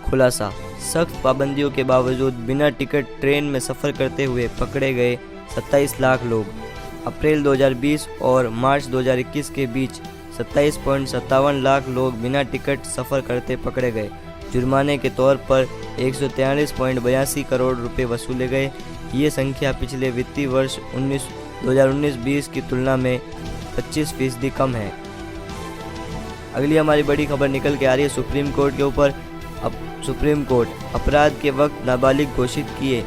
खुलासा। सख्त पाबंदियों के बावजूद बिना टिकट ट्रेन में सफ़र करते हुए पकड़े गए 27 लाख लोग। अप्रैल 2020 और मार्च 2021 के बीच 27.57 लाख लोग बिना टिकट सफ़र करते पकड़े गए। जुर्माने के तौर पर 143.82 करोड़ रुपए वसूले गए। ये संख्या पिछले वित्तीय वर्ष 2019-20 की तुलना में 25% कम है। अगली हमारी बड़ी खबर निकल के आ रही है सुप्रीम कोर्ट के ऊपर। अब सुप्रीम कोर्ट अपराध के वक्त नाबालिग घोषित किए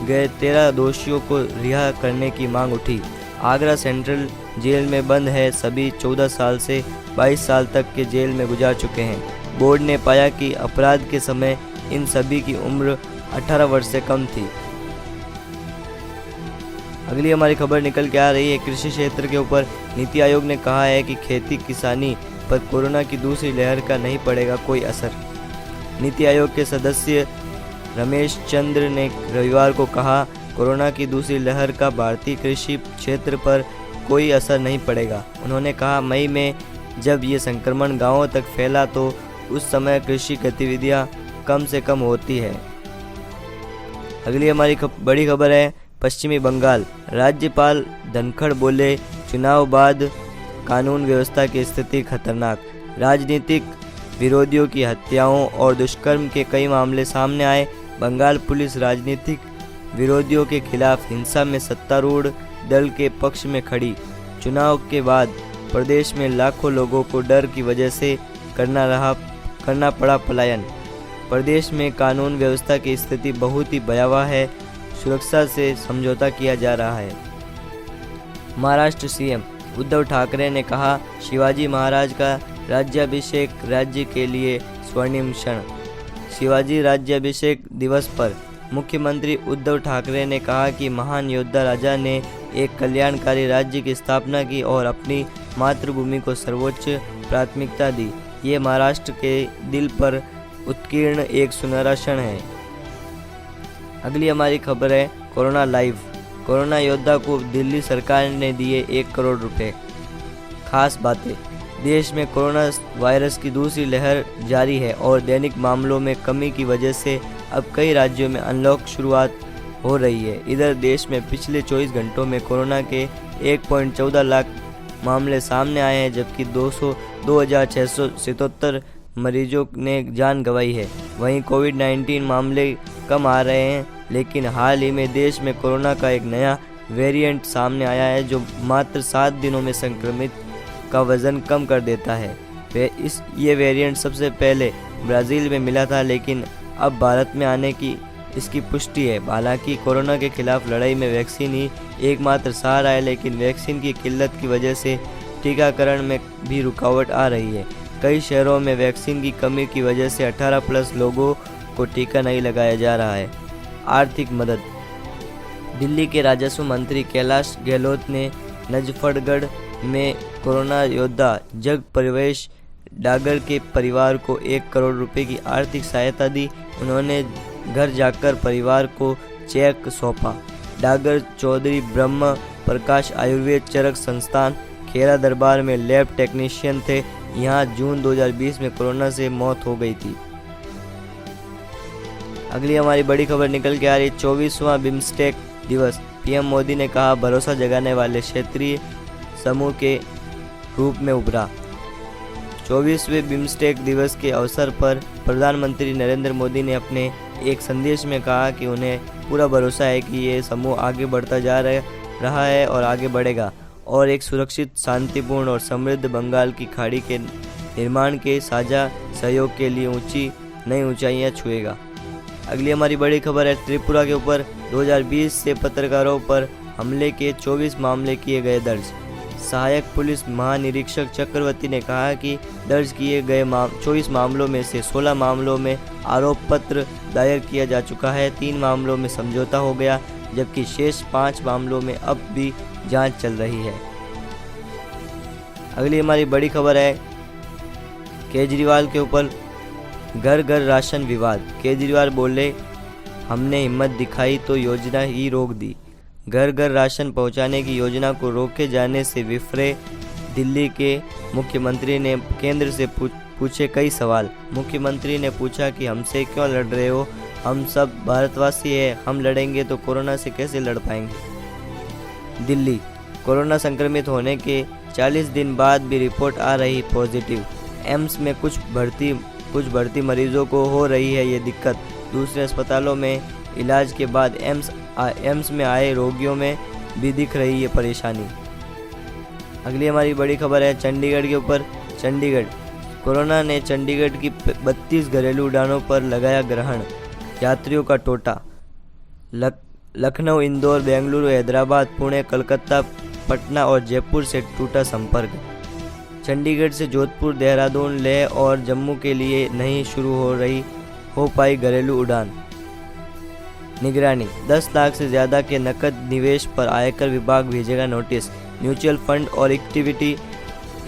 गए 13 दोषियों को रिहा करने की मांग उठी। आगरा सेंट्रल जेल में बंद है सभी 14 साल से 22 साल तक के जेल में गुजार चुके हैं। बोर्ड ने पाया कि अपराध के समय इन सभी की उम्र 18 वर्ष से कम थी। अगली हमारी खबर निकल के आ रही है कृषि क्षेत्र के ऊपर। नीति आयोग ने कहा है कि खेती किसानी पर कोरोना की दूसरी लहर का नहीं पड़ेगा कोई असर। नीति आयोग के सदस्य रमेश चंद्र ने रविवार को कहा, कोरोना की दूसरी लहर का भारतीय कृषि क्षेत्र पर कोई असर नहीं पड़ेगा। उन्होंने कहा, मई में जब ये संक्रमण गांवों तक फैला तो उस समय कृषि गतिविधियां कम से कम होती है। अगली हमारी बड़ी खबर है पश्चिमी बंगाल। राज्यपाल धनखड़ बोले, चुनाव बाद कानून व्यवस्था की स्थिति खतरनाक। राजनीतिक विरोधियों की हत्याओं और दुष्कर्म के कई मामले सामने आए। बंगाल पुलिस राजनीतिक विरोधियों के खिलाफ हिंसा में सत्तारूढ़ दल के पक्ष में खड़ी। चुनाव के बाद प्रदेश में लाखों लोगों को डर की वजह से करना पड़ा पलायन। प्रदेश में कानून व्यवस्था की स्थिति बहुत ही भयावह है। सुरक्षा से समझौता किया जा रहा है। महाराष्ट्र सीएम उद्धव ठाकरे ने कहा, शिवाजी महाराज का राज्याभिषेक राज्य के लिए स्वर्णिम क्षण। शिवाजी राज्याभिषेक दिवस पर मुख्यमंत्री उद्धव ठाकरे ने कहा कि महान योद्धा राजा ने एक कल्याणकारी राज्य की स्थापना की और अपनी मातृभूमि को सर्वोच्च प्राथमिकता दी। ये महाराष्ट्र के दिल पर उत्कीर्ण एक सुनहरा क्षण है। अगली हमारी खबर है कोरोना लाइव। कोरोना योद्धा को दिल्ली सरकार ने दिए 1 करोड़ रुपए। खास बातें, देश में कोरोना वायरस की दूसरी लहर जारी है और दैनिक मामलों में कमी की वजह से अब कई राज्यों में अनलॉक शुरुआत हो रही है। इधर देश में पिछले 24 घंटों में कोरोना के 1.14 लाख मामले सामने आए हैं, जबकि 2,677 मरीजों ने जान गंवाई है। वहीं कोविड-19 मामले कम आ रहे हैं, लेकिन हाल ही में देश में कोरोना का एक नया वेरिएंट सामने आया है जो मात्र 7 दिनों में संक्रमित का वजन कम कर देता है। ये वेरिएंट सबसे पहले ब्राज़ील में मिला था, लेकिन अब भारत में आने की इसकी पुष्टि है। हालांकि कोरोना के खिलाफ लड़ाई में वैक्सीन ही एकमात्र सहारा है, लेकिन वैक्सीन की किल्लत की वजह से टीकाकरण में भी रुकावट आ रही है। कई शहरों में वैक्सीन की कमी की वजह से 18+ लोगों को टीका नहीं लगाया जा रहा है। आर्थिक मदद। दिल्ली के राजस्व मंत्री कैलाश गहलोत ने नजफगढ़ में कोरोना योद्धा जग प्रवेश डागर के परिवार को 1 करोड़ रुपए की आर्थिक सहायता दी। उन्होंने घर जाकर परिवार को चेक सौंपा। डागर चौधरी ब्रह्म प्रकाश आयुर्वेद चरक संस्थान खेरा दरबार में लैब टेक्नीशियन थे। यहाँ जून 2020 में कोरोना से मौत हो गई थी। अगली हमारी बड़ी खबर निकल के आ रही 24वां बिम्स्टेक दिवस। पीएम मोदी ने कहा, भरोसा जगाने वाले क्षेत्रीय समूह के रूप में उभरा। 24वें बिम्स्टेक दिवस के अवसर पर प्रधानमंत्री नरेंद्र मोदी ने अपने एक संदेश में कहा कि उन्हें पूरा भरोसा है कि ये समूह आगे बढ़ता जा रहा है और आगे बढ़ेगा और एक सुरक्षित, शांतिपूर्ण और समृद्ध बंगाल की खाड़ी के निर्माण के साझा सहयोग के लिए नई ऊंचाइयां छुएगा। अगली हमारी बड़ी खबर है त्रिपुरा के ऊपर। 2020 से पत्रकारों पर हमले के 24 मामले किए गए दर्ज। सहायक पुलिस महानिरीक्षक चक्रवर्ती ने कहा कि दर्ज किए गए 24 मामलों में से 16 मामलों में आरोप पत्र दायर किया जा चुका है। 3 मामलों में समझौता हो गया, जबकि शेष 5 मामलों में अब भी जांच चल रही है। अगली हमारी बड़ी खबर है केजरीवाल के ऊपर। घर घर राशन विवाद। केजरीवाल बोले, हमने हिम्मत दिखाई तो योजना ही रोक दी। घर घर राशन पहुंचाने की योजना को रोके जाने से विफरे दिल्ली के मुख्यमंत्री ने केंद्र से पूछे कई सवाल। मुख्यमंत्री ने पूछा कि हमसे क्यों लड़ रहे हो, हम सब भारतवासी हैं, हम लड़ेंगे तो कोरोना से कैसे लड़ पाएंगे। दिल्ली, कोरोना संक्रमित होने के 40 दिन बाद भी रिपोर्ट आ रही पॉजिटिव। एम्स में कुछ भर्ती मरीजों को हो रही है ये दिक्कत। दूसरे अस्पतालों में इलाज के बाद एम्स में आए रोगियों में भी दिख रही है परेशानी। अगली हमारी बड़ी खबर है चंडीगढ़ के ऊपर। चंडीगढ़, कोरोना ने चंडीगढ़ की 32 घरेलू उड़ानों पर लगाया ग्रहण, यात्रियों का टोटा। लखनऊ, इंदौर, बेंगलुरु, हैदराबाद, पुणे, कलकत्ता, पटना और जयपुर से टूटा संपर्क। चंडीगढ़ से जोधपुर, देहरादून, लेह और जम्मू के लिए नहीं शुरू हो पाई घरेलू उड़ान। निगरानी, 10 लाख से ज़्यादा के नकद निवेश पर आयकर विभाग भेजेगा नोटिस। म्यूचुअल फंड और इक्विटी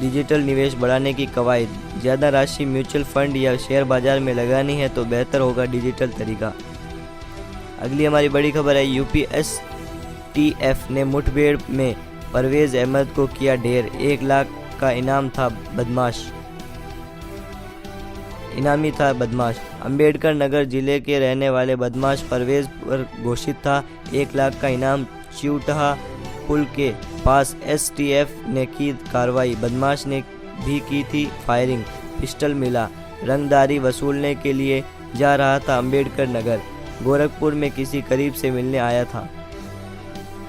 डिजिटल निवेश बढ़ाने की कवायद। ज़्यादा राशि म्यूचुअल फंड या शेयर बाजार में लगानी है तो बेहतर होगा डिजिटल तरीका। अगली हमारी बड़ी खबर है यूपी एसटीएफ ने मुठभेड़ में परवेज अहमद को किया ढेर, 1 लाख का इनामी था बदमाश। अंबेडकर नगर जिले के रहने वाले बदमाश परवेज पर घोषित था 1 लाख का इनाम। चिउटहा पुल के पास एसटीएफ ने की कार्रवाई, बदमाश ने भी की थी फायरिंग, पिस्टल मिला। रंगदारी वसूलने के लिए जा रहा था अंबेडकर नगर, गोरखपुर में किसी करीब से मिलने आया था।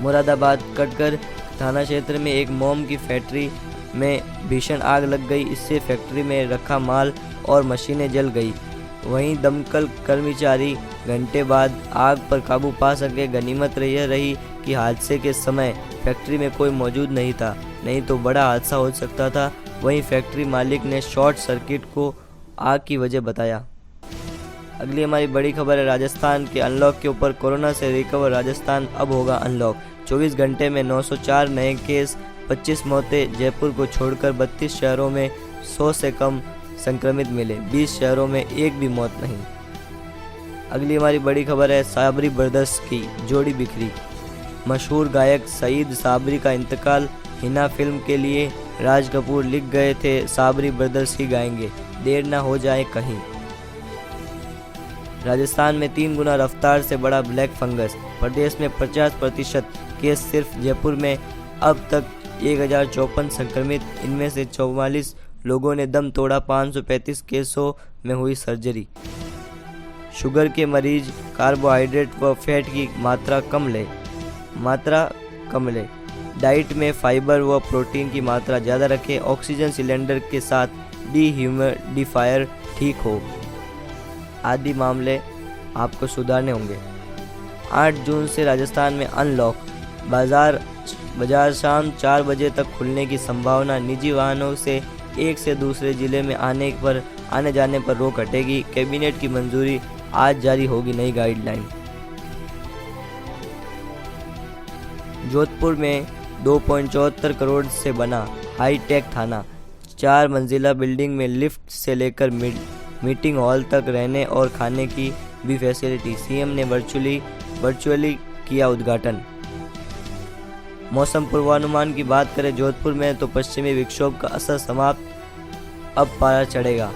मुरादाबाद कटकर थाना क्षेत्र में एक मोम की फैक्ट्री में भीषण आग लग गई, इससे फैक्ट्री में रखा माल और मशीनें जल गई। वहीं दमकल कर्मचारी घंटे बाद आग पर काबू पा सके। गनीमत यह रही कि हादसे के समय फैक्ट्री में कोई मौजूद नहीं था, नहीं तो बड़ा हादसा हो सकता था। वहीं फैक्ट्री मालिक ने शॉर्ट सर्किट को आग की वजह बताया। अगली हमारी बड़ी खबर है राजस्थान के अनलॉक के ऊपर। कोरोना से रिकवर राजस्थान अब होगा अनलॉक। 24 घंटे में 904 नए केस, 25 मौतें। जयपुर को छोड़कर 32 शहरों में 100 से कम संक्रमित मिले, 20 शहरों में एक भी मौत नहीं। अगली हमारी बड़ी खबर है साबरी ब्रदर्स की जोड़ी बिखरी। मशहूर गायक सईद साबरी का इंतकाल। हिना फिल्म के लिए राज कपूर लिख गए थे साबरी ब्रदर्स ही गाएंगे, देर ना हो जाए कहीं। राजस्थान में 3 गुना रफ्तार से बढ़ा ब्लैक फंगस। प्रदेश में 50% केस सिर्फ जयपुर में। अब तक 1054 संक्रमित, इनमें से 44 लोगों ने दम तोड़ा। 535 केसों में हुई सर्जरी। शुगर के मरीज कार्बोहाइड्रेट व फैट की मात्रा कम ले। डाइट में फाइबर व प्रोटीन की मात्रा ज़्यादा रखें। ऑक्सीजन सिलेंडर के साथ डिह्यूमिडिफायर ठीक हो। आदि मामले आपको सुधारने होंगे। 8 जून से राजस्थान में अनलॉक। बाजार शाम 4 बजे तक खुलने की संभावना। निजी वाहनों से एक से दूसरे जिले में आने जाने पर रोक हटेगी। कैबिनेट की मंजूरी, आज जारी होगी नई गाइडलाइन। जोधपुर में 2.74 करोड़ से बना हाईटेक थाना। 4 मंजिला बिल्डिंग में लिफ्ट से लेकर मीटिंग हॉल तक रहने और खाने की भी फैसिलिटी। सीएम ने वर्चुअली किया उद्घाटन। मौसम पूर्वानुमान की बात करें जोधपुर में तो पश्चिमी विक्षोभ का असर समाप्त, अब पारा चढ़ेगा।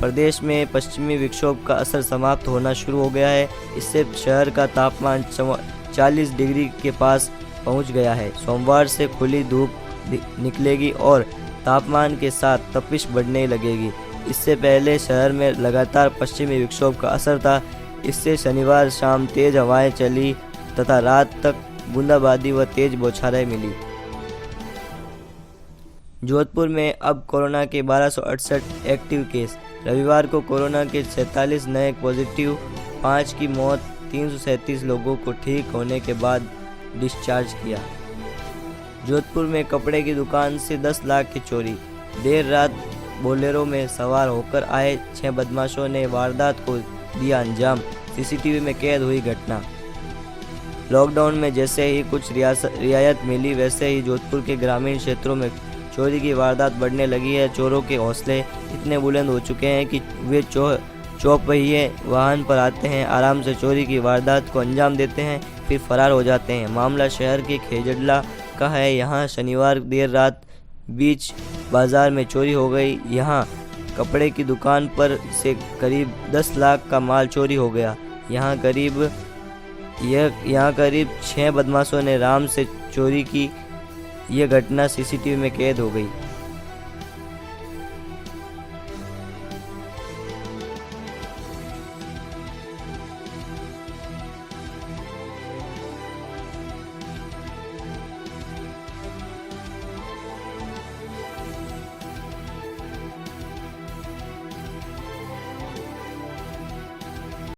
प्रदेश में पश्चिमी विक्षोभ का असर समाप्त होना शुरू हो गया है। इससे शहर का तापमान 40 डिग्री के पास पहुंच गया है। सोमवार से खुली धूप निकलेगी और तापमान के साथ तपिश बढ़ने लगेगी। इससे पहले शहर में लगातार पश्चिमी विक्षोभ का असर था। इससे शनिवार शाम तेज हवाएं चली तथा रात तक बूंदाबांदी व तेज बौछारें मिली। जोधपुर में अब कोरोना के 1268 एक्टिव केस। रविवार को कोरोना के 47 नए पॉजिटिव, 5 की मौत, 337 लोगों को ठीक होने के बाद डिस्चार्ज किया। जोधपुर में कपड़े की दुकान से 10 लाख की चोरी। देर रात बोलेरो में सवार होकर आए 6 बदमाशों ने वारदात को दिया अंजाम। सीसीटीवी में कैद हुई घटना। लॉकडाउन में जैसे ही कुछ रियायत मिली, वैसे ही जोधपुर के ग्रामीण क्षेत्रों में चोरी की वारदात बढ़ने लगी है। चोरों के हौसले इतने बुलंद हो चुके हैं कि वे चौपहिए वाहन पर आते हैं, आराम से चोरी की वारदात को अंजाम देते हैं, फिर फरार हो जाते हैं। मामला शहर के खेजड़ला का है। यहाँ शनिवार देर रात बीच बाजार में चोरी हो गई। यहाँ कपड़े की दुकान पर से करीब 10 लाख का माल चोरी हो गया। यहाँ करीब 6 बदमाशों ने राम से चोरी की। यह घटना सीसीटीवी में कैद हो गई।